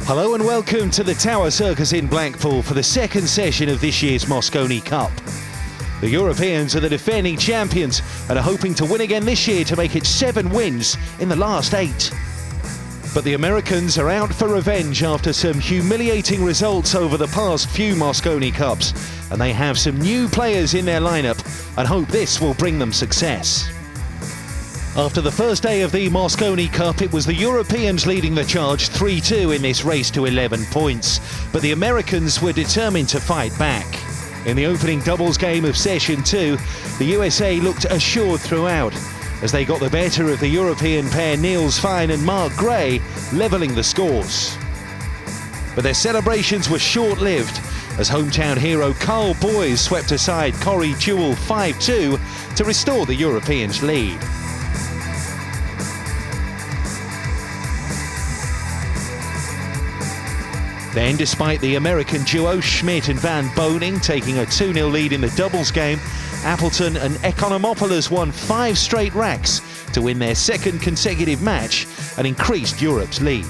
Hello and welcome to the Tower Circus in Blackpool for the second session of this year's Mosconi Cup. The Europeans are the defending champions and are hoping to win again this year to make it 7 wins in the last 8. But the Americans are out for revenge after some humiliating results over the past few Mosconi Cups, and they have some new players in their lineup and hope this will bring them success. After the first day of the Mosconi Cup, it was the Europeans leading the charge 3-2 in this race to 11 points, but the Americans were determined to fight back. In the opening doubles game of Session 2, the USA looked assured throughout, as they got the better of the European pair Niels Feijen and Mark Gray, levelling the scores. But their celebrations were short-lived, as hometown hero Carl Boys swept aside Corey Jewell 5-2 to restore the Europeans' lead. Then, despite the American duo Schmidt and Van Boning taking a 2-0 lead in the doubles game, Appleton and Economopoulos won 5 straight racks to win their second consecutive match and increased Europe's lead.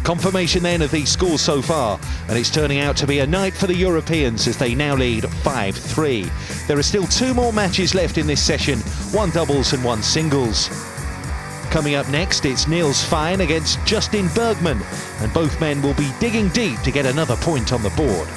Confirmation then of these scores so far, and it's turning out to be a night for the Europeans as they now lead 5-3. There are still 2 more matches left in this session, 1 doubles and 1 singles. Coming up next, it's Niels Feijen against Justin Bergman, and both men will be digging deep to get another point on the board.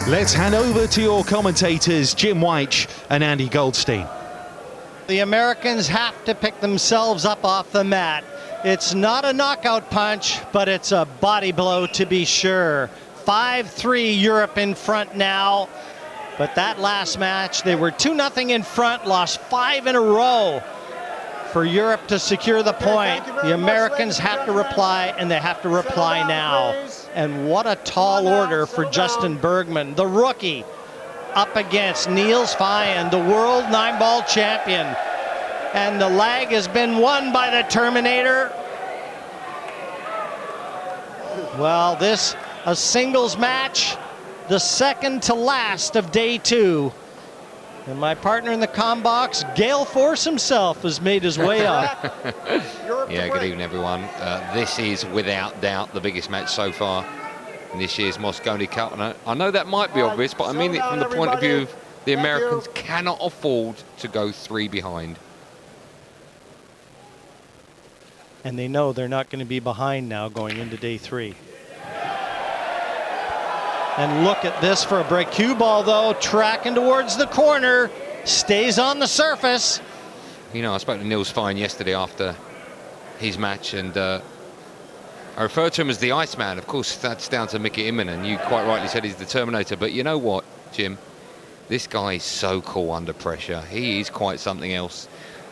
Let's hand over to your commentators, Jim White and Andy Goldstein. The Americans have to pick themselves up off the mat. It's not a knockout punch, but it's a body blow to be sure. 5-3 Europe in front now. But that last match, they were 2-0 in front, lost 5 in a row for Europe to secure the point. The Americans have to reply, and they have to reply now. And what a tall order for Justin Bergman, the rookie, up against Niels Feijen, the world 9-ball champion. And the lag has been won by the Terminator. Well, this a singles match, the second to last of day 2. And my partner in the comm box, Gale Force himself, has made his way up. Yeah, good evening, everyone. This is, without doubt, the biggest match so far in this year's Mosconi Cup. And I know that might be obvious, but I mean it from the point of view of the Americans cannot afford to go 3 behind. And they know they're not going to be behind now going into day 3. And look at this for a break. Cue ball, though, tracking towards the corner, stays on the surface. You know, I spoke to Niels Feijen yesterday after his match, and I referred to him as the Iceman. Of course, that's down to Mickey Immonen. You quite rightly said he's the Terminator. But you know what, Jim? This guy is so cool under pressure. He is quite something else,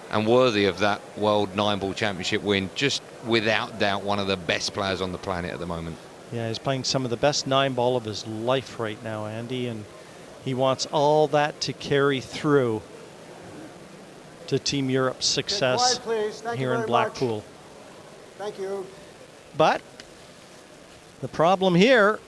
and worthy of that World 9-ball Championship win. Just without doubt, one of the best players on the planet at the moment. Yeah, he's playing some of the best 9-ball of his life right now, Andy, and he wants all that to carry through to Team Europe's success here in Blackpool. Thank you. But the problem here,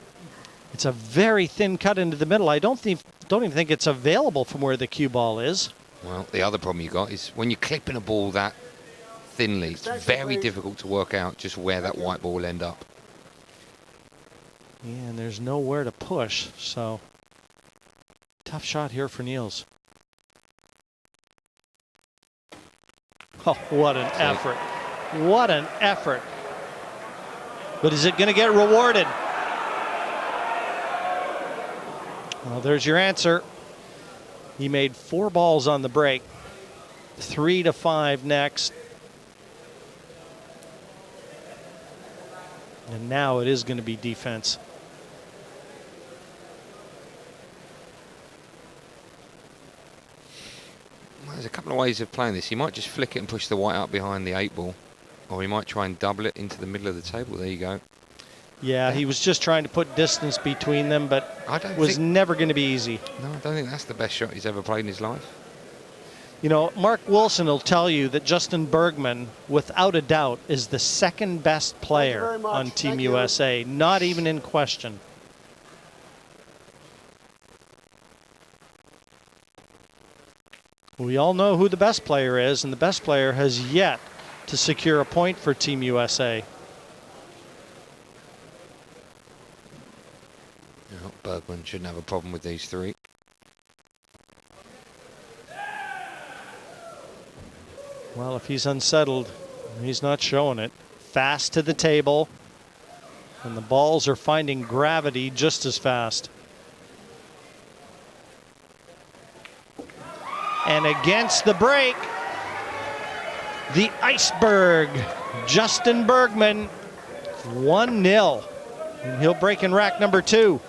it's a very thin cut into the middle. I don't even think it's available from where the cue ball is. Well, the other problem you got is when you're clipping a ball that thinly, it's very difficult to work out just where that white ball will end up. Yeah, and there's nowhere to push, so tough shot here for Niels. Oh, what an effort. What an effort. But is it going to get rewarded? Well, there's your answer. He made 4 balls on the break. 3-5 next. And now it is going to be defense. There's a couple of ways of playing this. You might just flick it and push the white up behind the 8 ball. Or he might try and double it into the middle of the table. There you go. Yeah, he was just trying to put distance between them, but it was never going to be easy. No, I don't think that's the best shot he's ever played in his life. You know, Mark Wilson will tell you that Justin Bergman, without a doubt, is the second best player on Team USA, not even in question. We all know who the best player is, and the best player has yet to secure a point for Team USA. No, Bergman shouldn't have a problem with these three. Well, if he's unsettled, he's not showing it. Fast to the table, and the balls are finding gravity just as fast. And against the break, the Iceberg Justin Bergman, 1-0. And he'll break in rack number 2.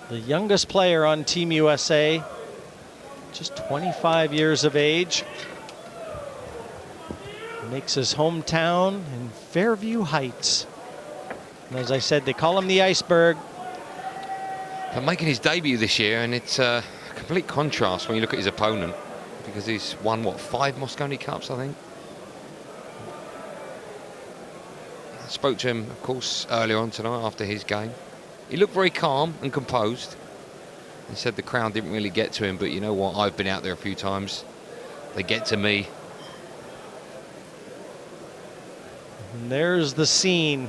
The youngest player on Team USA, just 25 years of age. Makes his hometown in Fairview Heights. And as I said, they call him the Iceberg. But making his debut this year, and it's a complete contrast when you look at his opponent, because he's won, what, 5 Mosconi Cups, I think. I spoke to him, of course, earlier on tonight after his game. He looked very calm and composed. He said the crowd didn't really get to him, but you know what? I've been out there a few times. They get to me. And there's the scene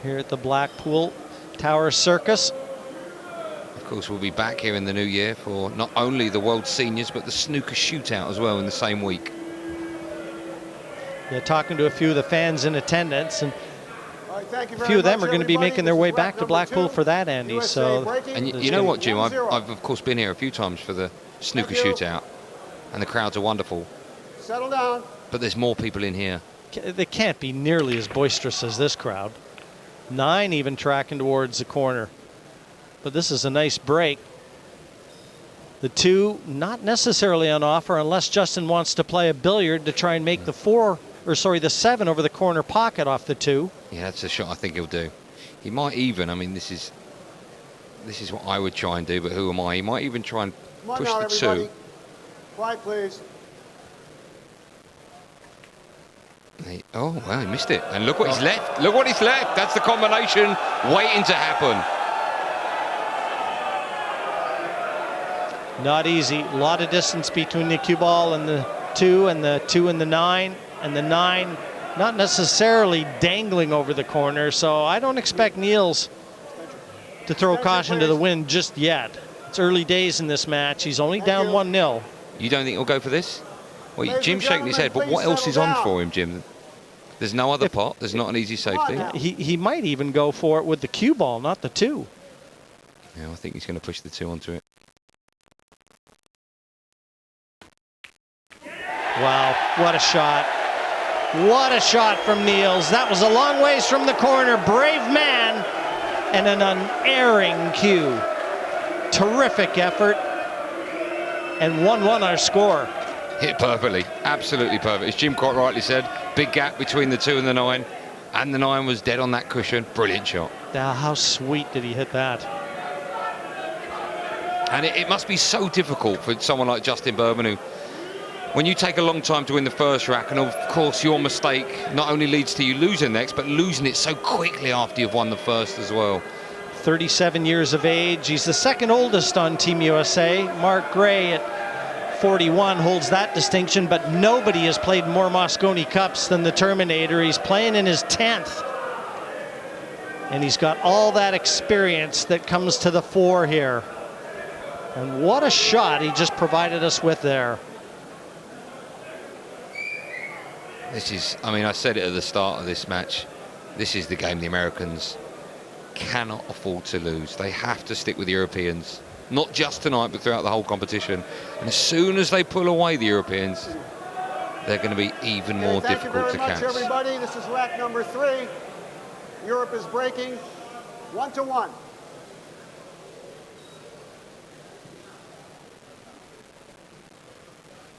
here at the Blackpool Tower Circus. Of course, we'll be back here in the new year for not only the World Seniors, but the snooker shootout as well in the same week. Yeah, talking to a few of the fans in attendance, and a few of them are going to be making their way back to Blackpool for that, Andy. So, and you know what, Jim? I've of course been here a few times for the snooker shootout, and the crowds are wonderful. Settle down. But there's more people in here. They can't be nearly as boisterous as this crowd. 9 even tracking towards the corner. But this is a nice break. The 2 not necessarily on offer unless Justin wants to play a billiard to try and make the 7 over the corner pocket off the 2. Yeah, that's a shot I think he'll do. He might even, I mean, this is what I would try and do, but who am I? He might even try and push the 2. Quiet, please. Oh, well, he missed it. And look what he's left. Look what he's left. That's the combination waiting to happen. Not easy. A lot of distance between the cue ball and the 2, and the 2 and the 9. And the 9 not necessarily dangling over the corner. So I don't expect Niels to throw caution to the wind just yet. It's early days in this match. He's only down 1-0. You don't think he'll go for this? Well, Jim's shaking his head, but what else is on for him, Jim? There's no other pot. There's not an easy safety. He might even go for it with the cue ball, not the 2. Yeah, I think he's going to push the 2 onto it. Wow, what a shot. What a shot from Niels. That was a long ways from the corner. Brave man and an unerring cue. Terrific effort. And 1-1 our score. Hit perfectly, absolutely perfect. As Jim quite rightly said, big gap between the 2 and the 9. And the 9 was dead on that cushion. Brilliant shot. Now, how sweet did he hit that? And it must be so difficult for someone like Justin Bergman, who, when you take a long time to win the first rack, and of course your mistake not only leads to you losing next, but losing it so quickly after you've won the first as well. 37 years of age. He's the second oldest on Team USA. Mark Gray at 41 holds that distinction, but nobody has played more Mosconi Cups than the Terminator. He's playing in his 10th. And he's got all that experience that comes to the fore here. And what a shot he just provided us with there. This is, I mean, I said it at the start of this match, this is the game the Americans cannot afford to lose. They have to stick with the Europeans, not just tonight, but throughout the whole competition. And as soon as they pull away the Europeans, they're going to be even more difficult to catch. Thank you very much, everybody. This is rack number 3. Europe is breaking 1-1.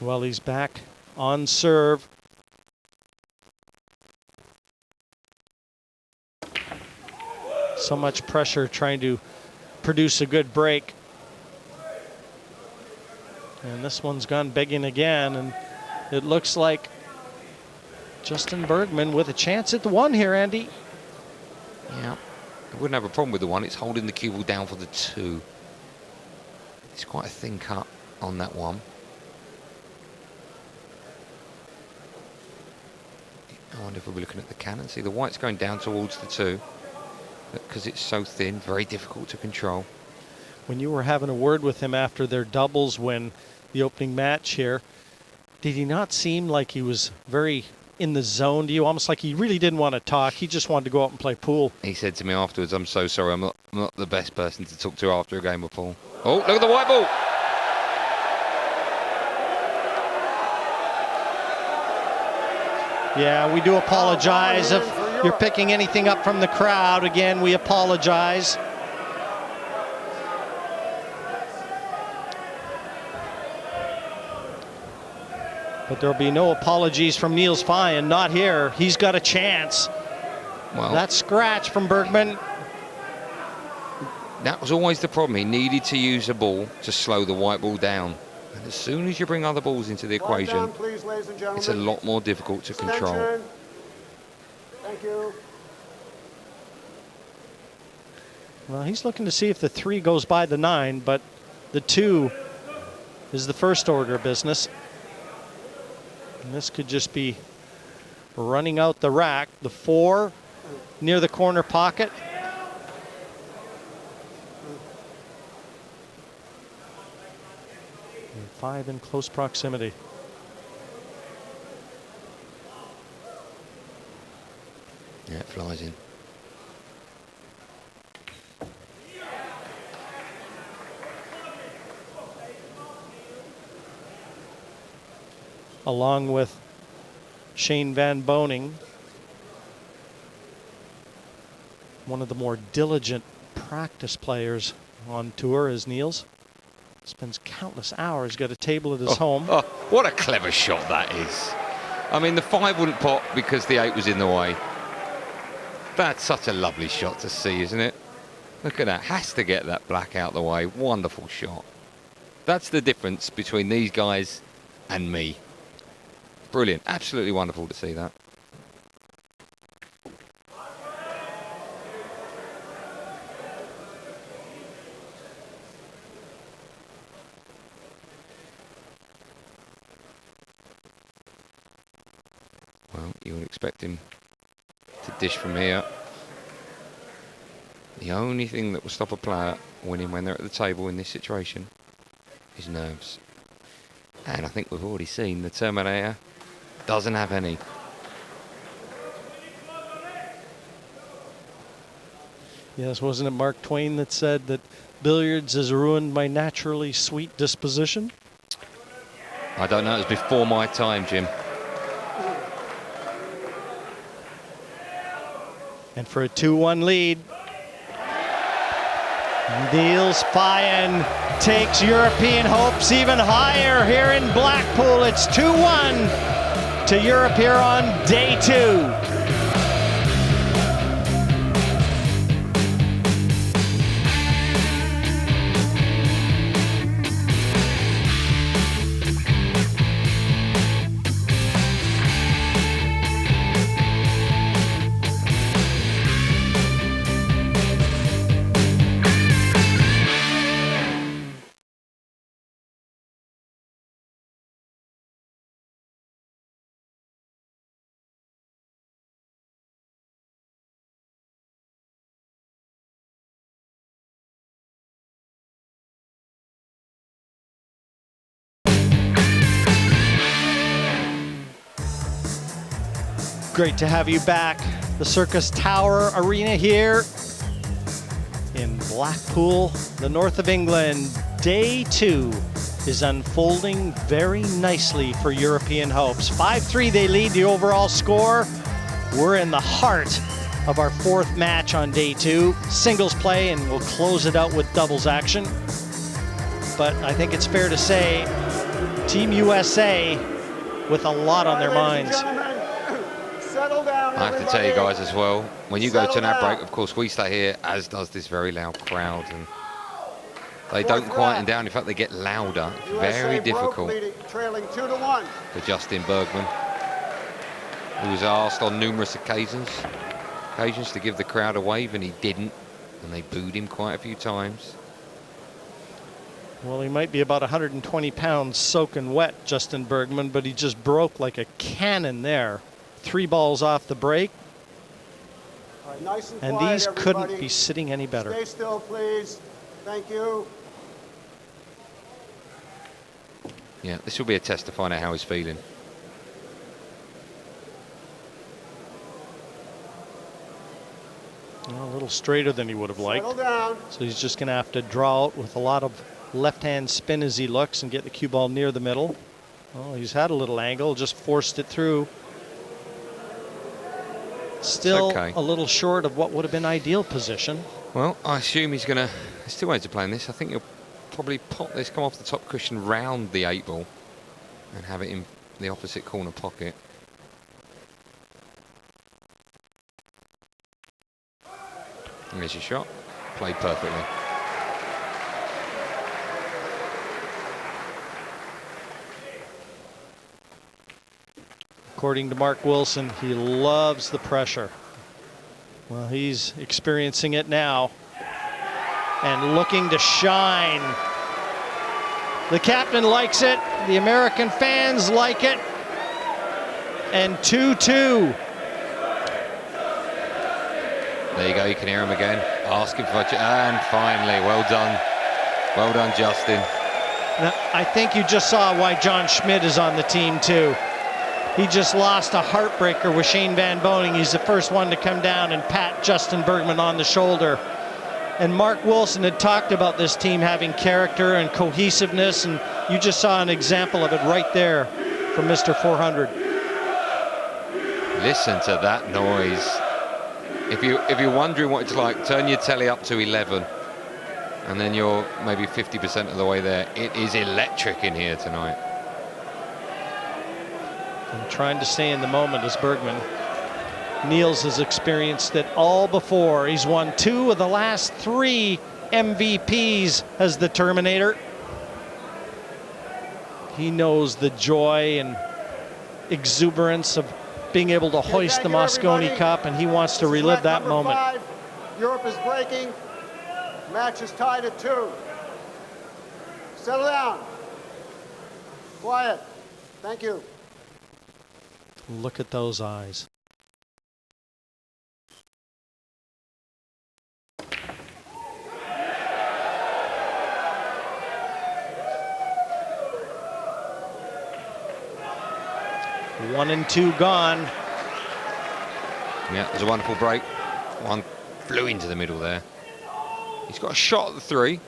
Well, he's back on serve. So much pressure trying to produce a good break. And this one's gone begging again, and it looks like Justin Bergman with a chance at the one here, Andy. Yeah, I wouldn't have a problem with the one. It's holding the cue ball down for the two. It's quite a thin cut on that one. I wonder if we'll be looking at the cannon. See, the white's going down towards the two. Because it's so thin, very difficult to control. When you were having a word with him after their doubles win, the opening match here, did he not seem like he was very in the zone to you? Almost like he really didn't want to talk. He just wanted to go out and play pool. He said to me afterwards, I'm so sorry, I'm not the best person to talk to after a game of pool. Oh, look at the white ball. Yeah, we do apologize if you're picking anything up from the crowd. Again, we apologize. But there'll be no apologies from Niels Feijen. Not here. He's got a chance. Well, that scratch from Bergman. That was always the problem. He needed to use a ball to slow the white ball down. And as soon as you bring other balls into the equation, down, please, ladies and gentlemen. It's a lot more difficult to control. Extension. Thank you. Well, he's looking to see if the 3 goes by the 9, but the 2 is the first order of business. And this could just be running out the rack. The 4 near the corner pocket. And 5 in close proximity. Yeah, it flies in. Along with Shane Van Boning, one of the more diligent practice players on tour is Niels. Spends countless hours, got a table at his home. Oh, what a clever shot that is. I mean, the 5 wouldn't pop because the 8 was in the way. That's such a lovely shot to see, isn't it? Look at that. Has to get that black out the way. Wonderful shot. That's the difference between these guys and me. Brilliant. Absolutely wonderful to see that. Well, you would expect him to dish from here. The only thing that will stop a player winning when they're at the table in this situation is nerves. And I think we've already seen the Terminator doesn't have any. Yes, wasn't it Mark Twain that said that billiards has ruined my naturally sweet disposition? I don't know, it was before my time, Jim. And for a 2-1 lead, Niels Feijen takes European hopes even higher here in Blackpool. It's 2-1 to Europe here on day 2. Great to have you back. The Circus Tower Arena here in Blackpool, the north of England. Day 2 is unfolding very nicely for European hopes. 5-3 they lead the overall score. We're in the heart of our 4th match on day 2. Singles play, and we'll close it out with doubles action. But I think it's fair to say Team USA with a lot on their minds. Settle down, I have to tell you guys as well, when you go to an ad break, of course, we stay here, as does this very loud crowd. And they don't quieten down. In fact, they get louder. It's very difficult trailing 2-1 for Justin Bergman, who was asked on numerous occasions to give the crowd a wave, and he didn't. And they booed him quite a few times. Well, he might be about 120 pounds soaking wet, Justin Bergman, but he just broke like a cannon there. 3 balls off the break. All right, nice and And quiet, these everybody. couldn't be sitting any better. Stay still, please. Thank you. Yeah, this will be a test to find out how he's feeling. Well, a little straighter than he would have liked. Settle down. So he's just going to have to draw out with a lot of left-hand spin as he looks and get the cue ball near the middle. Oh, he's had a little angle, just forced it through. Still okay. A little short of what would have been ideal position. Well, I assume he's going to... There's 2 ways of playing this. I think he'll probably pop this, come off the top cushion round the 8 ball and have it in the opposite corner pocket. And there's your shot. Played perfectly. According to Mark Wilson, he loves the pressure. Well, he's experiencing it now and looking to shine. The captain likes it. The American fans like it. And 2-2. There you go, you can hear him again. Asking for it. And finally, well done. Well done, Justin. Now, I think you just saw why John Schmidt is on the team, too. He just lost a heartbreaker with Shane Van Boening. He's the first one to come down and pat Justin Bergman on the shoulder. And Mark Wilson had talked about this team having character and cohesiveness, and you just saw an example of it right there from Mr. 400. Listen to that noise. If you're wondering what it's like, turn your telly up to 11, and then you're maybe 50% of the way there. It is electric in here tonight. And trying to stay in the moment as Bergman. Niels has experienced it all before. He's won 2 of the last 3 MVPs as the Terminator. He knows the joy and exuberance of being able to hoist the Mosconi Cup, and he wants to relive that moment. 5. Europe is breaking. Match is tied at 2. Settle down. Quiet. Thank you. Look at those eyes. One and 2 gone. Yeah, it was a wonderful break. One flew into the middle there. He's got a shot at the 3.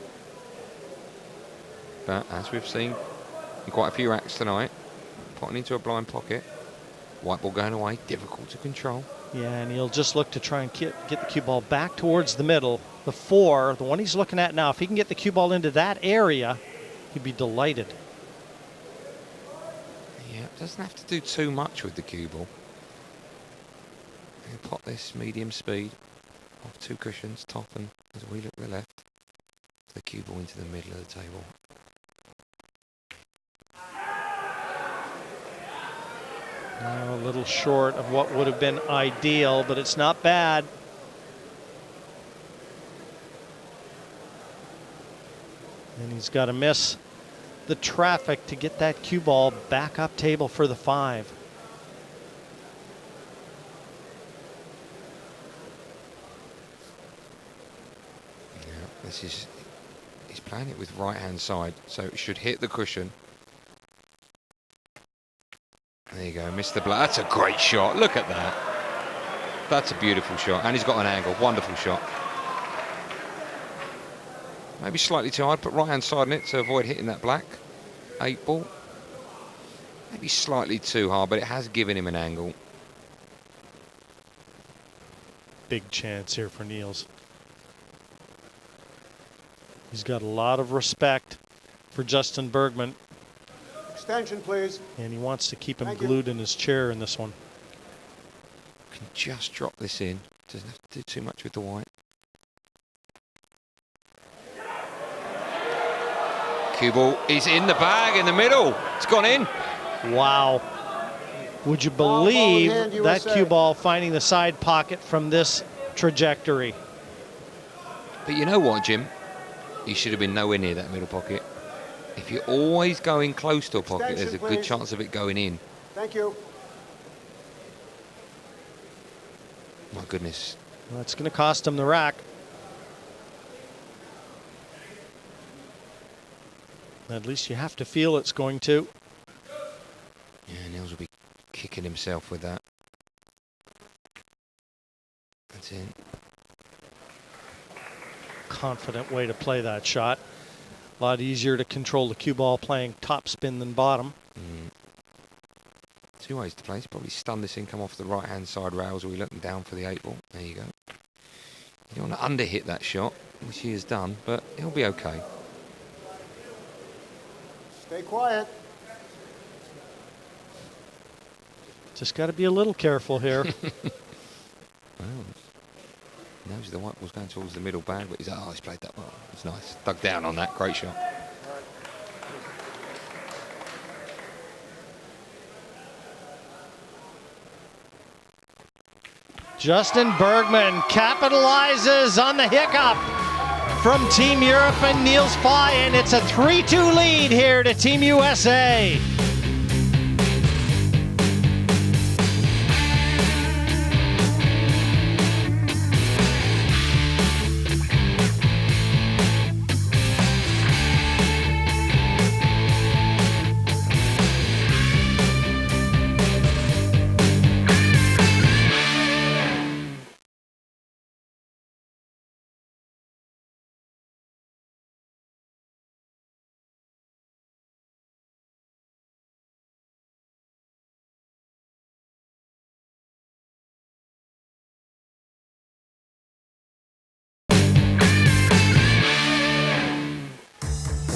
But as we've seen in quite a few acts tonight, potting into a blind pocket. White ball going away, difficult to control. Yeah, and he'll just look to try and get the cue ball back towards the middle. The 4, the one he's looking at now, if he can get the cue ball into that area, he'd be delighted. Yeah, doesn't have to do too much with the cue ball. He'll pop this medium speed off 2 cushions, top and as we look to the left. The cue ball into the middle of the table. A little short of what would have been ideal, but it's not bad. And he's got to miss the traffic to get that cue ball back up table for the 5. Yeah, this is, he's playing it with right hand side, so it should hit the cushion. There you go, missed the blow. That's a great shot. Look at that. That's a beautiful shot. And he's got an angle. Wonderful shot. Maybe slightly too hard. Put right hand side on it to avoid hitting that black 8 ball. Maybe slightly too hard, but it has given him an angle. Big chance here for Niels. He's got a lot of respect for Justin Bergman. Extension, please. And he wants to keep him Thank you. glued in his chair in this one. can just drop this in. Doesn't have to do too much with the white. Cue ball is in the bag in the middle. It's gone in. Wow. Would you believe that cue ball finding the side pocket from this trajectory? But you know what, Jim? You should have been nowhere near that middle pocket. If you're always going close to a pocket, there's a good chance of it going in. Thank you. My goodness. Well, that's going to cost him the rack. At least you have to feel it's going to. Yeah, Niels will be kicking himself with that. That's it. Confident way to play that shot. A lot easier to control the cue ball playing top spin than bottom. Two ways to play. He's probably stunned this in, come off the right-hand side rails, or he's looking down for the 8-ball. There you go. You want to under-hit that shot, which he has done, but he'll be okay. Stay quiet. Just got to be a little careful here. Well, he knows the white ball's going towards the middle bag, but he's played that well. It's nice. Dug down on that. Great shot. Justin Bergman capitalizes on the hiccup from Team Europe and Niels Feijen. It's a 3-2 lead here to Team USA.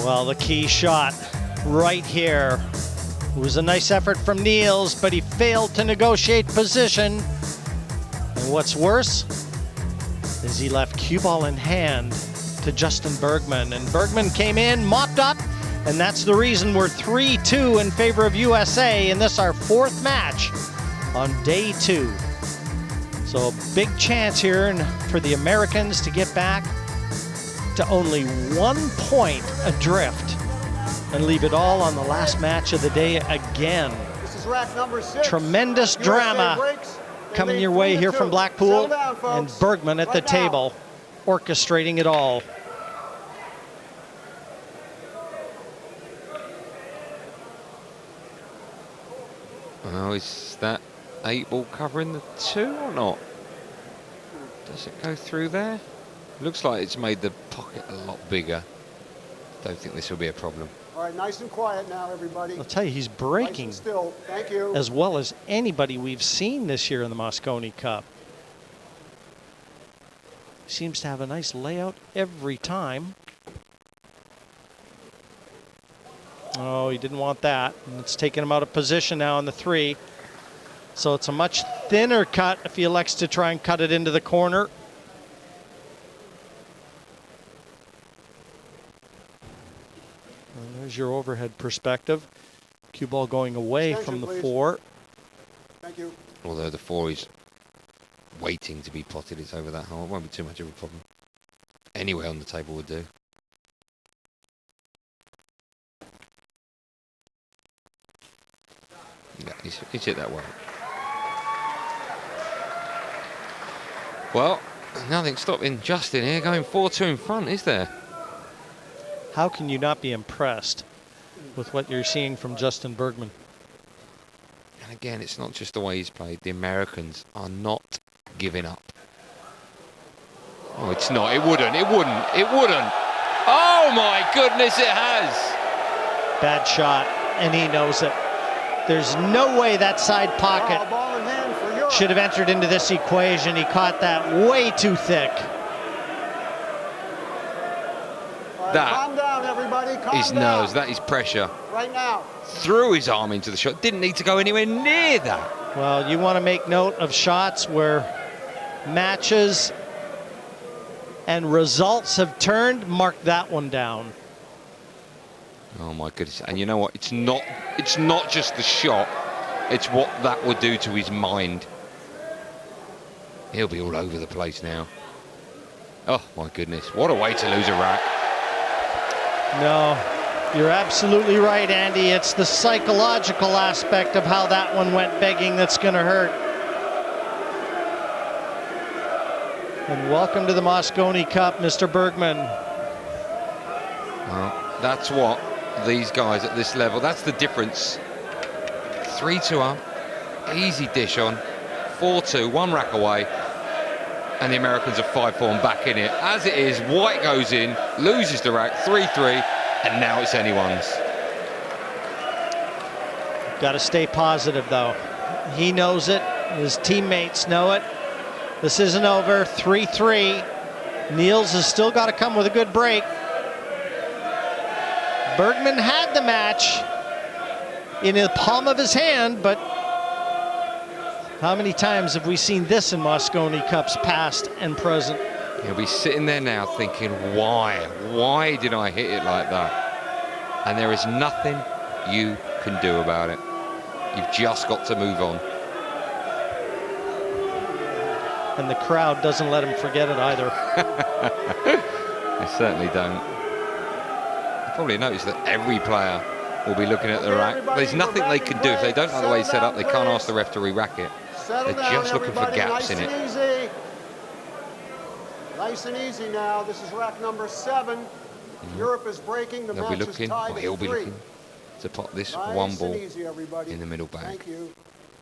Well, the key shot right here. It was a nice effort from Niels, but he failed to negotiate position. And what's worse is he left cue ball in hand to Justin Bergman. And Bergman came in, mopped up, and that's the reason we're 3-2 in favor of USA in this our fourth match on day 2. So a big chance here for the Americans to get back to only 1 point adrift and leave it all on the last match of the day again. This is rack number 6. Tremendous drama coming your way here from Blackpool, and Bergman at the table orchestrating it all. Well, is that 8-ball covering the 2 or not? Does it go through there? Looks like it's made the pocket a lot bigger. Don't think this will be a problem. All right, nice and quiet now, everybody. I'll tell you, he's breaking Nice and still. Thank you. as well as anybody we've seen this year in the Mosconi Cup. Seems to have a nice layout every time. Oh, he didn't want that. And it's taken him out of position now on the 3. So it's a much thinner cut if he elects to try and cut it into the corner. And there's your overhead perspective. Cue ball going away from the 4. Thank you. Although the 4 is waiting to be potted, it's over that hole. It won't be too much of a problem. Anywhere on the table would do. Yeah, he's hit that well. Well, nothing stopping Justin here going 4-2 in front, is there? How can you not be impressed with what you're seeing from Justin Bergman? And again, it's not just the way he's played. The Americans are not giving up. Oh, it's not. It wouldn't. It wouldn't. It wouldn't. Oh, my goodness, it has. Bad shot, and he knows it. There's no way that side pocket Ball in hand for Europe. should have entered into this equation. He caught that way too thick. All right, That calm down, everybody. Calm His down. nerves, that is pressure. Right now. Threw his arm into the shot. Didn't need to go anywhere near that. Well, you want to make note of shots where matches and results have turned. Mark that one down. Oh my goodness! And you know what? It's not just the shot. It's what that would do to his mind. He'll be all over the place now. Oh my goodness! What a way to lose a rack. No, you're absolutely right, Andy. It's the psychological aspect of how that one went begging that's going to hurt. And welcome to the Mosconi Cup, Mr. Bergman. Well, that's what these guys at this level, that's the difference. 3-2 up, easy dish on, 4-2, one rack away, and the Americans are 5-4 and back in it. As it is, White goes in, loses the rack, 3-3, and now it's anyone's. Got to stay positive, though. He knows it, his teammates know it. This isn't over, 3-3. Niels has still got to come with a good break. Bergman had the match in the palm of his hand, but how many times have we seen this in Mosconi Cups past and present? He'll be sitting there now thinking, why did I hit it like that? And there is nothing you can do about it. You've just got to move on. And the crowd doesn't let him forget it either. They certainly don't. You probably noticed that every player will be looking at the rack. There's nothing they can do. If they don't like the way it's set up, they can't ask the ref to re-rack it. They're just looking for gaps in it. Nice and easy now. This is rack number 7. Europe is breaking. The They'll be looking, or he'll be looking, to pop this one ball in the middle bag. Thank you.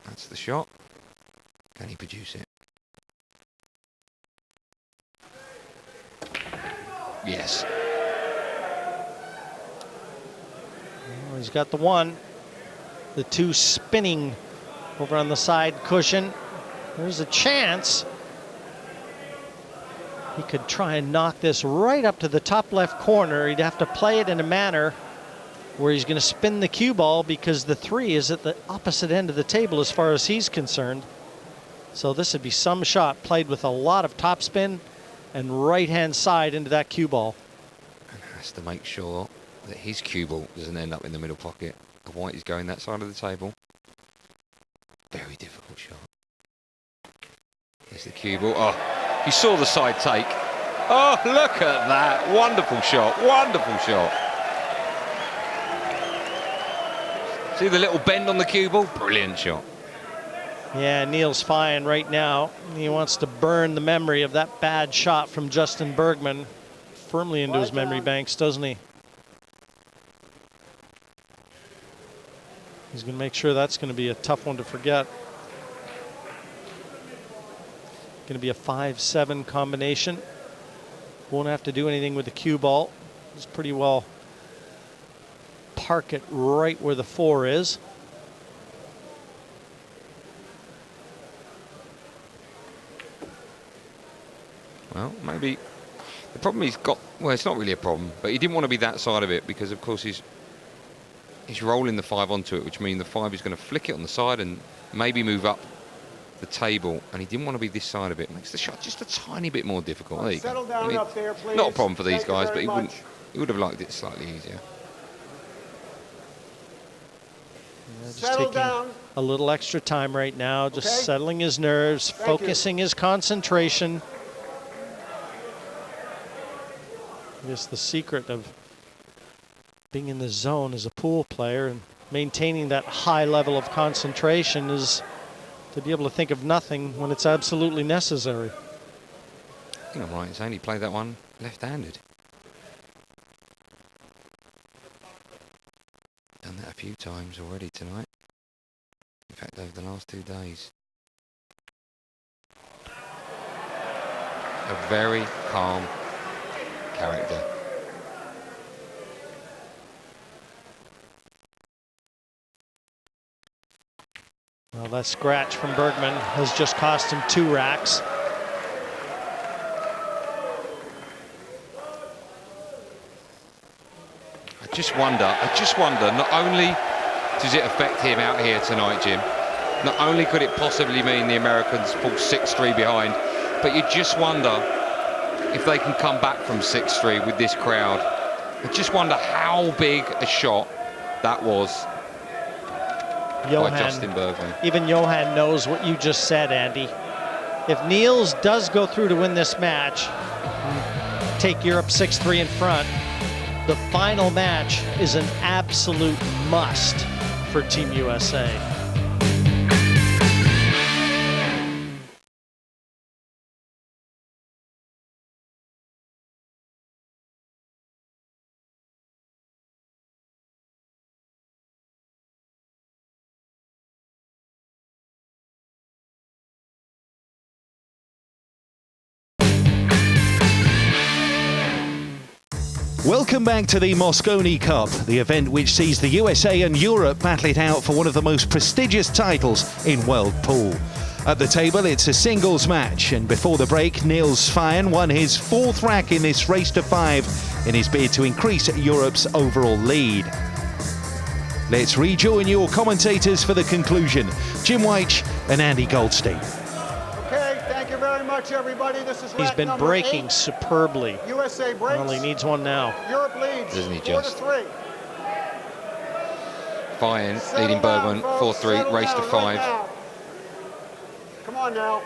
That's the shot. Can he produce it? Yes. Well, he's got the one. The two spinning over on the side cushion. There's a chance he could try and knock this right up to the top left corner. He'd have to play it in a manner where he's going to spin the cue ball, because the 3 is at the opposite end of the table as far as he's concerned. So this would be some shot played with a lot of topspin and right-hand side into that cue ball. And has to make sure that his cue ball doesn't end up in the middle pocket. The White is going that side of the table. Very difficult shot. Here's the cue ball. Oh, you saw the side take. Oh, look at that. Wonderful shot. Wonderful shot. See the little bend on the cue ball? Brilliant shot. Yeah, Niels Feijen right now, he wants to burn the memory of that bad shot from Justin Bergman firmly into his memory banks, doesn't he? He's going to make sure that's going to be a tough one to forget. Going to be a 5-7 combination. Won't have to do anything with the cue ball. Just pretty well park it right where the 4 is. Well, maybe the problem he's got, well, it's not really a problem, but he didn't want to be that side of it, because of course he's rolling the 5 onto it, which means the 5 is going to flick it on the side and maybe move up the table, and he didn't want to be this side of it. Makes the shot just a tiny bit more difficult. There you go. Settle down up there, please. Not a problem for these guys, but he much. would have liked it slightly easier. Yeah, just Settle taking down. a little extra time right now, just Okay. settling his nerves, focusing his concentration. I guess the secret of being in the zone as a pool player and maintaining that high level of concentration is to be able to think of nothing when it's absolutely necessary. I think I'm right in saying he played that one left-handed. Done that a few times already tonight. In fact, over the last 2 days. A very calm character. Well, that scratch from Bergman has just cost him 2 racks. I just wonder, not only does it affect him out here tonight, Jim, Not only could it possibly mean the Americans fall 6-3 behind, but you just wonder if they can come back from 6-3 with this crowd. I just wonder how big a shot that was by Justin Bergman. Even Johan knows what you just said, Andy. If Niels does go through to win this match, take Europe 6-3 in front, the final match is an absolute must for Team USA. Welcome back to the Mosconi Cup, the event which sees the USA and Europe battle it out for one of the most prestigious titles in world pool. At the table, it's a singles match, and before the break, Niels Feijen won his 4th rack in this race to 5 in his bid to increase Europe's overall lead. Let's rejoin your commentators for the conclusion, Jim Weich and Andy Goldstein. Thank you very much, everybody. This is He's been breaking superbly. USA breaks. Well, he needs one now. Europe leads. Doesn't he just? 4-3. Feijen leading Bergman 4-3, race to 5. Right, come on now.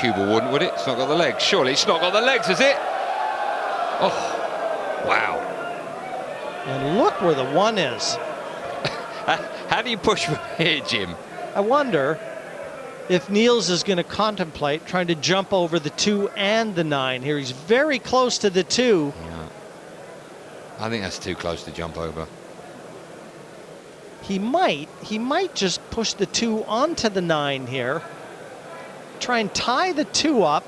Cuba wouldn't, would it? It's not got the legs. Surely it's not got the legs, has it? Oh, wow. And look where the 1 is. How do you push from here, Jim? I wonder if Niels is going to contemplate trying to jump over the 2 and the 9 here. He's very close to the 2. Yeah. I think that's too close to jump over. He might just push the 2 onto the 9 here. Try and tie the 2 up.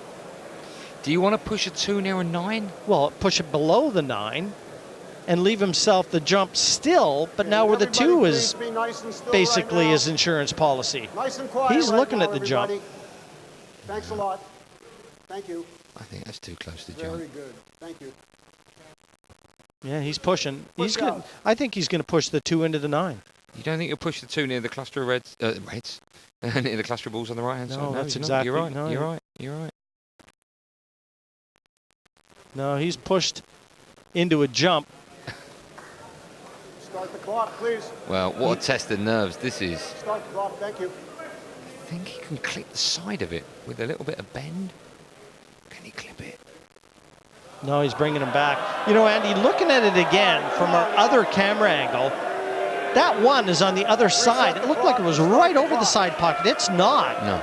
Do you want to push a 2 near a 9? Well, push it below the 9 and leave himself the jump still, but now where the 2 is basically his insurance policy. Nice and quiet. He's right looking now, at the everybody. jump. Thanks a lot. Thank you. I think that's too close to jump. Very good. Thank you. Yeah, he's pushing. Push Good. out. I think he's going to push the 2 into the 9. You don't think you'll push the 2 near the cluster of reds, near the cluster of balls on the right hand side? No, that's you're exactly. You're right. No, you're right. You're right. No, he's pushed into a jump. Start the clock, please. Well, what a test of nerves this is. Start the clock. Thank you. I think he can clip the side of it with a little bit of bend. Can he clip it? No, he's bringing him back. You know, Andy, looking at it again from our other camera angle, that 1 is on the other side. It looked like it was right over the side pocket. It's not. No.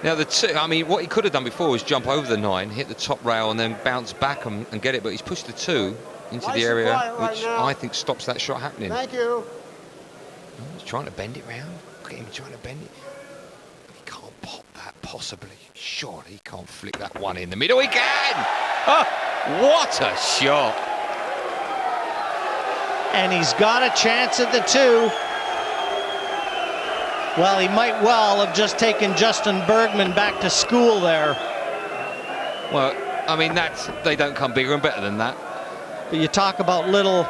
Now, the 2, I mean, what he could have done before was jump over the 9, hit the top rail, and then bounce back and get it. But he's pushed the 2 into Nice the and area, quiet right which now. I think stops that shot happening. Thank you. He's trying to bend it round. Look at him trying to bend it. He can't pop that, possibly. Surely he can't flick that 1 in the middle. He can! Oh, what a shot! And he's got a chance at the 2. Well, he might well have just taken Justin Bergman back to school there. Well, I mean, they don't come bigger and better than that. But you talk about little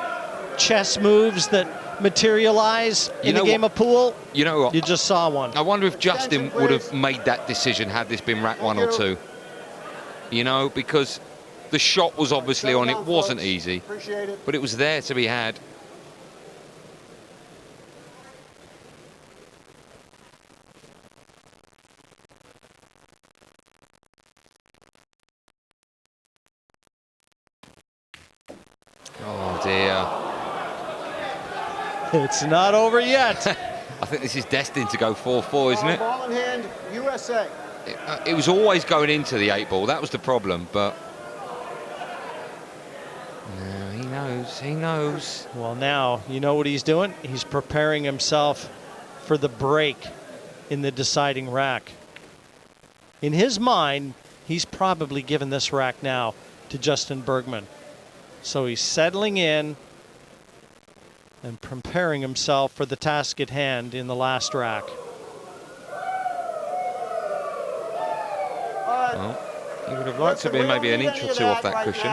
chess moves that materialize in a game of pool. You know what? You just saw one. I wonder if Justin would have made that decision had this been rack 1 or 2. You know, because the shot was obviously on. It wasn't easy, Appreciate it. but it was there to be had. Oh dear. It's not over yet. I think this is destined to go 4-4, isn't it? Ball in hand, USA. It was always going into the 8 ball. That was the problem, but no, he knows. He knows. Well, now, you know what he's doing? He's preparing himself for the break in the deciding rack. In his mind, he's probably given this rack now to Justin Bergman. So he's settling in and preparing himself for the task at hand in the last rack. Well, he would have liked to be maybe an inch or 2 off that cushion.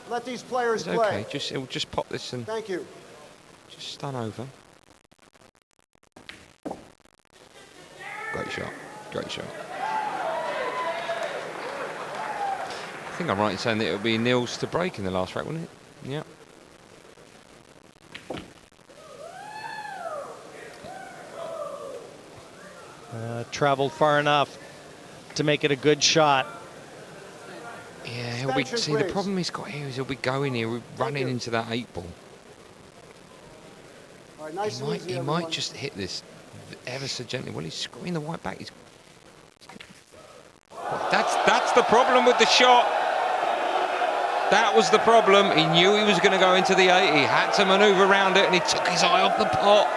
Let these players It's play. okay. It'll just pop this and Thank you. just stun over. Great shot. Great shot. I think I'm right in saying that it would be Niels to break in the last rack, wouldn't it? Yeah. Traveled far enough to make it a good shot. Yeah, he'll be. See, the problem he's got here is he'll be going here, running into that 8 ball. All right, nice and easy, He everyone. might just hit this ever so gently. Well, he's screwing the white back. That's the problem with the shot. That was the problem. He knew he was going to go into the 8. He had to manoeuvre around it, and he took his eye off the pot.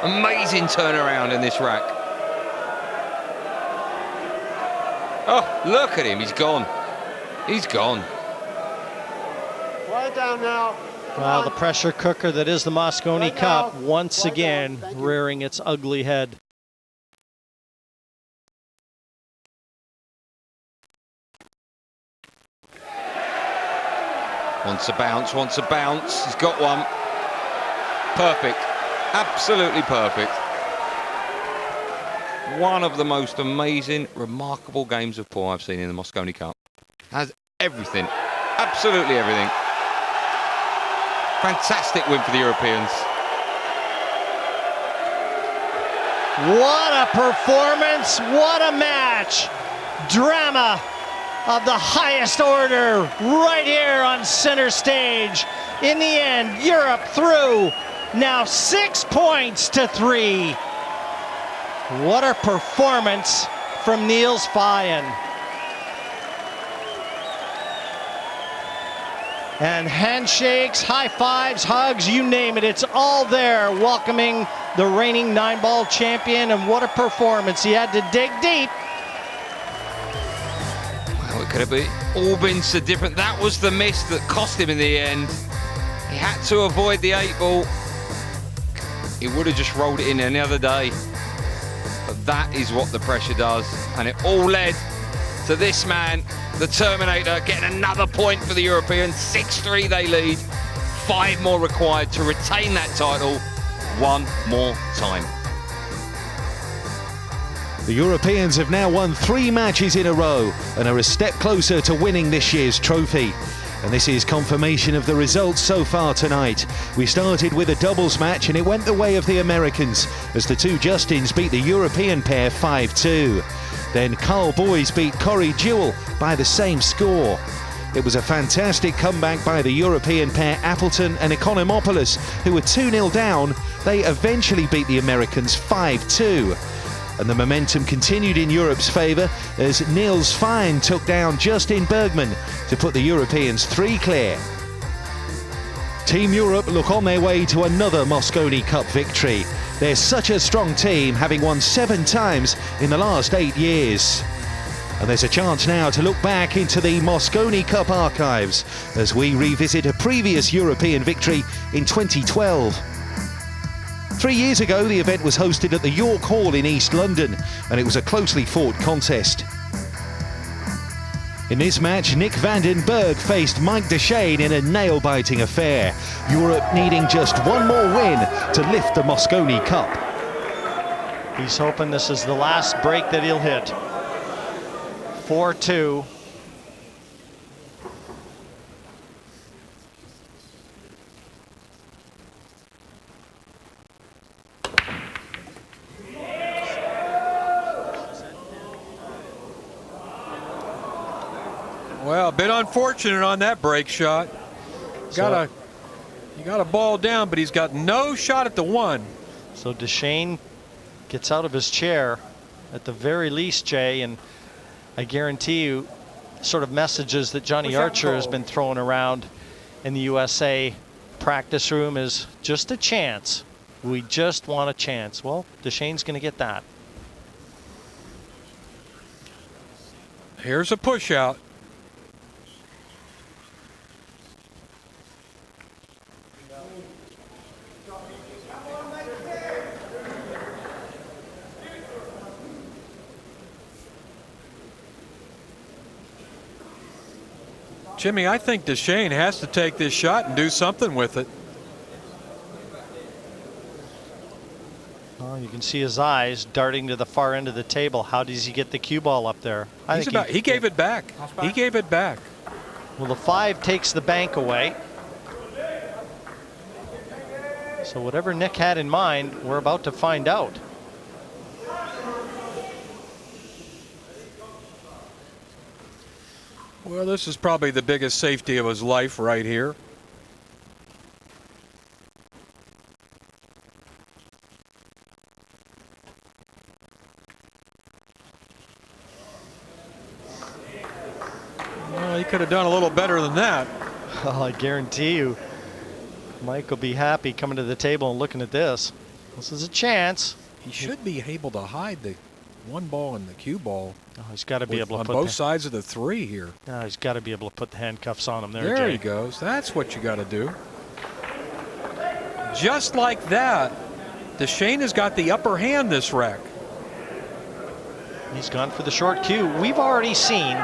Amazing turnaround in this rack. Oh, look at him. He's gone. He's gone. Quiet down now. Well, the pressure cooker that is the Mosconi Right Cup now. once Right again now. Thank you. rearing its ugly head. Wants a bounce, wants a bounce. He's got one. Perfect. Absolutely perfect. One of the most amazing, remarkable games of pool I've seen in the Mosconi Cup. Has everything. Absolutely everything. Fantastic win for the Europeans. What a performance, what a match. Drama of the highest order right here on center stage. In the end, Europe through, now 6 points to 3. What a performance from Niels Feijen. And handshakes, high fives, hugs, you name it, it's all there welcoming the reigning 9-ball champion, and what a performance. He had to dig deep. Well, it could have all been so different. That was the miss that cost him in the end. He had to avoid the 8 ball. He would have just rolled it in any other day. But that is what the pressure does. And it all led to this man, the Terminator, getting another point for the Europeans. 6-3 they lead. 5 more required to retain that title one more time. The Europeans have now won 3 matches in a row and are a step closer to winning this year's trophy. And this is confirmation of the results so far tonight. We started with a doubles match and it went the way of the Americans as the 2 Justins beat the European pair 5-2. Then Carl Boys beat Corey Jewell by the same score. It was a fantastic comeback by the European pair Appleton and Economopoulos, who were 2-0 down. They eventually beat the Americans 5-2. And the momentum continued in Europe's favour as Niels Feijen took down Justin Bergman to put the Europeans 3 clear. Team Europe look on their way to another Mosconi Cup victory. They're such a strong team, having won 7 times in the last 8 years. And there's a chance now to look back into the Mosconi Cup archives as we revisit a previous European victory in 2012. 3 years ago, the event was hosted at the York Hall in East London, and it was a closely fought contest. In this match, Nick van den Berg faced Mike Deschênes in a nail-biting affair. Europe needing just one more win to lift the Mosconi Cup. He's hoping this is the last break that he'll hit. 4-2. Well, a bit unfortunate on that break shot. He got a ball down, but he's got no shot at the 1. So Deschênes gets out of his chair at the very least, Jay, and I guarantee you sort of messages that Johnny Archer has been throwing around in the USA practice room is just a chance. We just want a chance. Well, Deschênes going to get that. Here's a push out. Jimmy, I think Duchesne has to take this shot and do something with it. Well, you can see his eyes darting to the far end of the table. How does he get the cue ball up there? He gave it back. He gave it back. Well, the 5 takes the bank away. So whatever Nick had in mind, we're about to find out. Well, this is probably the biggest safety of his life right here. Well, he could have done a little better than that. Oh, I guarantee you, Mike will be happy coming to the table and looking at this. This is a chance. He should be able to hide the 1 ball and the cue ball. Oh, he's got to be able to on put both sides of the 3 here. No, he's got to be able to put the handcuffs on him there. There Jay. he goes. That's what you got to do. Just like that, Duchesne has got the upper hand this wreck. He's gone for the short cue. We've already seen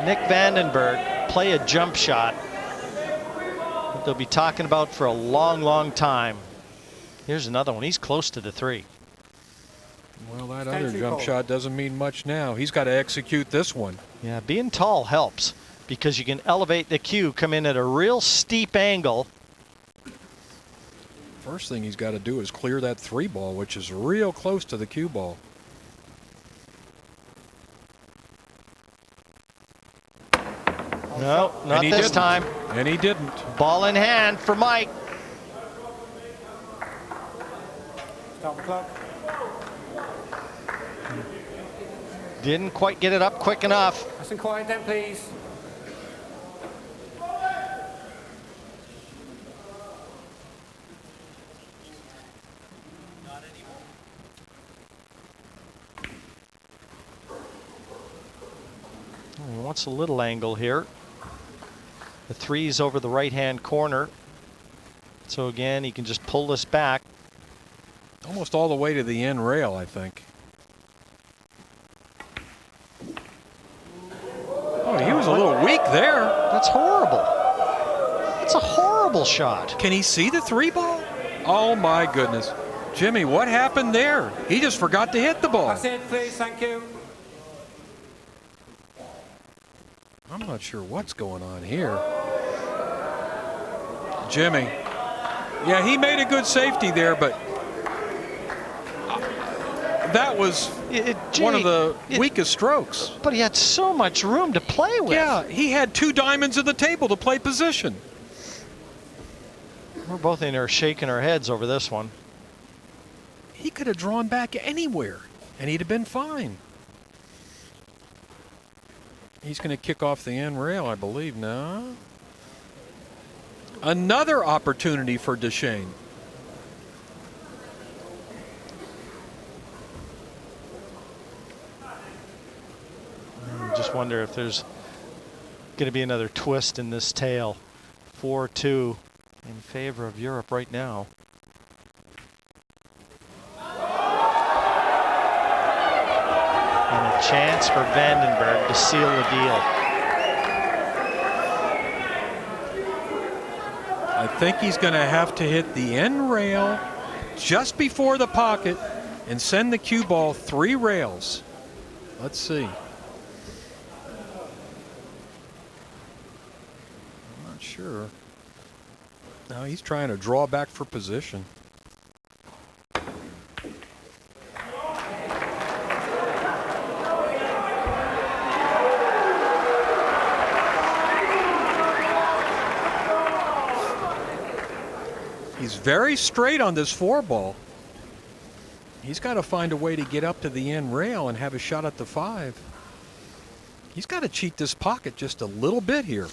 Nick Vandenberg play a jump shot that they'll be talking about for a long, long time. Here's another one. He's close to the 3. Well, that other jump shot doesn't mean much now. He's got to execute this one. Yeah, being tall helps because you can elevate the cue, come in at a real steep angle. First thing he's got to do is clear that 3 ball, which is real close to the cue ball. No, not this time. And he didn't. Ball in hand for Mike. Stop the clock. Didn't quite get it up quick enough. Nice and quiet then, please. He wants a little angle here. The 3's over the right-hand corner. So again, he can just pull this back. Almost all the way to the end rail, I think. Oh, he was a little weak there. That's horrible. That's a horrible shot. Can he see the 3 ball? Oh, my goodness. Jimmy, what happened there? He just forgot to hit the ball. That's it, please. Thank you. I'm not sure what's going on here. Jimmy. Yeah, he made a good safety there, but that was one of the weakest strokes. But he had so much room to play with. Yeah, he had 2 diamonds at the table to play position. We're both in there shaking our heads over this one. He could have drawn back anywhere, and he'd have been fine. He's going to kick off the end rail, I believe, now. Another opportunity for Duchesne. I just wonder if there's going to be another twist in this tale. 4-2 in favor of Europe right now. And a chance for Vandenberg to seal the deal. I think he's going to have to hit the end rail just before the pocket and send the cue ball 3 rails. Let's see. I'm not sure. No, he's trying to draw back for position. He's very straight on this 4 ball. He's got to find a way to get up to the end rail and have a shot at the 5. He's got to cheat this pocket just a little bit here.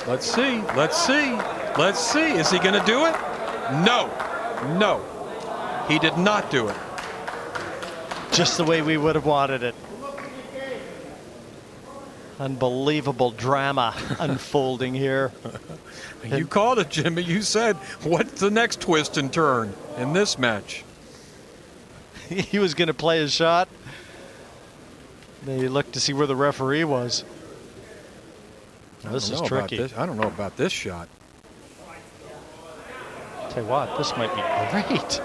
Let's see. Let's see. Let's see. Is he going to do it? No. No. He did not do it. Just the way we would have wanted it. Unbelievable drama unfolding here. You called it, Jimmy. You said, what's the next twist and turn in this match? he was going to play his shot. Then he looked to see where the referee was. This is tricky. I don't know about this shot. Tell you what, this might be great.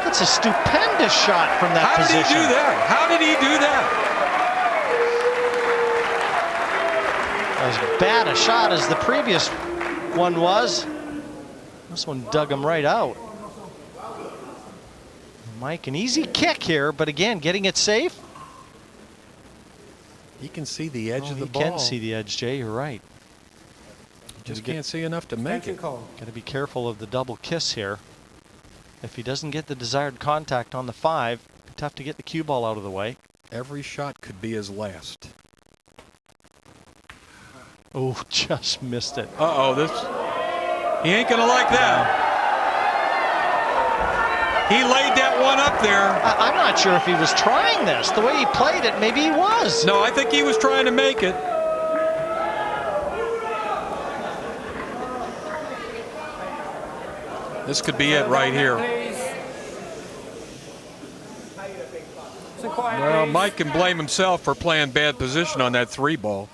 That's a stupendous shot from that position. How did he do that? How did he do that? As bad a shot as the previous one was. This one dug him right out. Mike, an easy kick here, but again, getting it safe. He can see the edge of the ball. He can see the edge, Jay. You're right. Just can't see enough to make it. Got to be careful of the double kiss here. If he doesn't get the desired contact on the 5, tough to get the cue ball out of the way. Every shot could be his last. Oh, just missed it. Uh-oh, he ain't gonna like that. He laid that one up there. I'm not sure if he was trying this. The way he played it, maybe he was. No, I think he was trying to make it. This could be it right here. Well, Mike can blame himself for playing bad position on that 3 ball.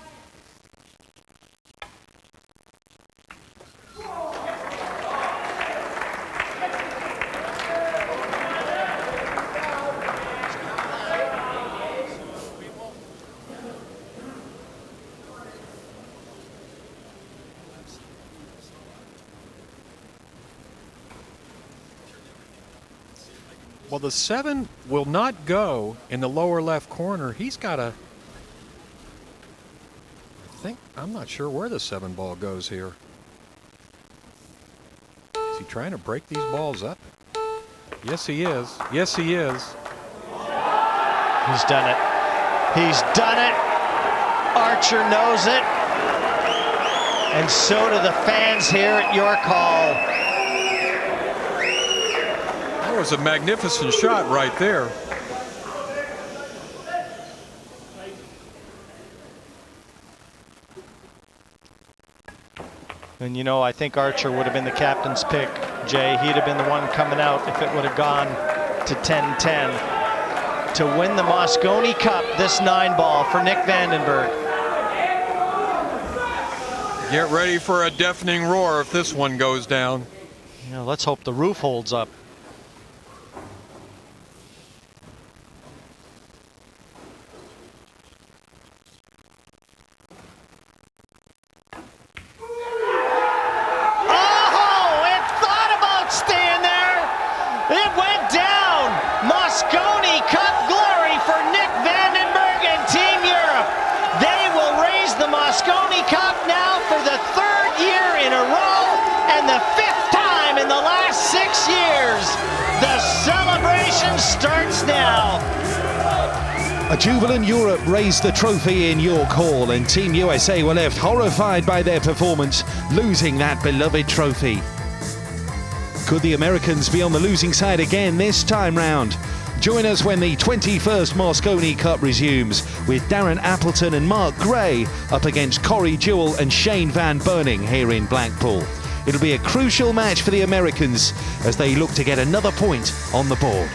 Well, the 7 will not go in the lower left corner. He's got a, I'm not sure where the 7 ball goes here. Is he trying to break these balls up? Yes, he is. Yes, he is. He's done it. He's done it. Archer knows it. And so do the fans here at York Hall. That was a magnificent shot right there. And you know, I think Archer would have been the captain's pick, Jay. He'd have been the one coming out if it would have gone to 10-10 to win the Mosconi Cup, this 9 ball for Nick Vandenberg. Get ready for a deafening roar if this one goes down. You know, let's hope the roof holds up. It went down. Mosconi Cup glory for Nick Vandenberg and Team Europe. They will raise the Mosconi Cup now for the 3rd year in a row and the 5th time in the last 6 years. The celebration starts now. A jubilant Europe raised the trophy in York Hall, and Team USA were left horrified by their performance, losing that beloved trophy. Could the Americans be on the losing side again this time round? Join us when the 21st Mosconi Cup resumes, with Darren Appleton and Mark Gray up against Corey Jewell and Shane Van Burning here in Blackpool. It'll be a crucial match for the Americans as they look to get another point on the board.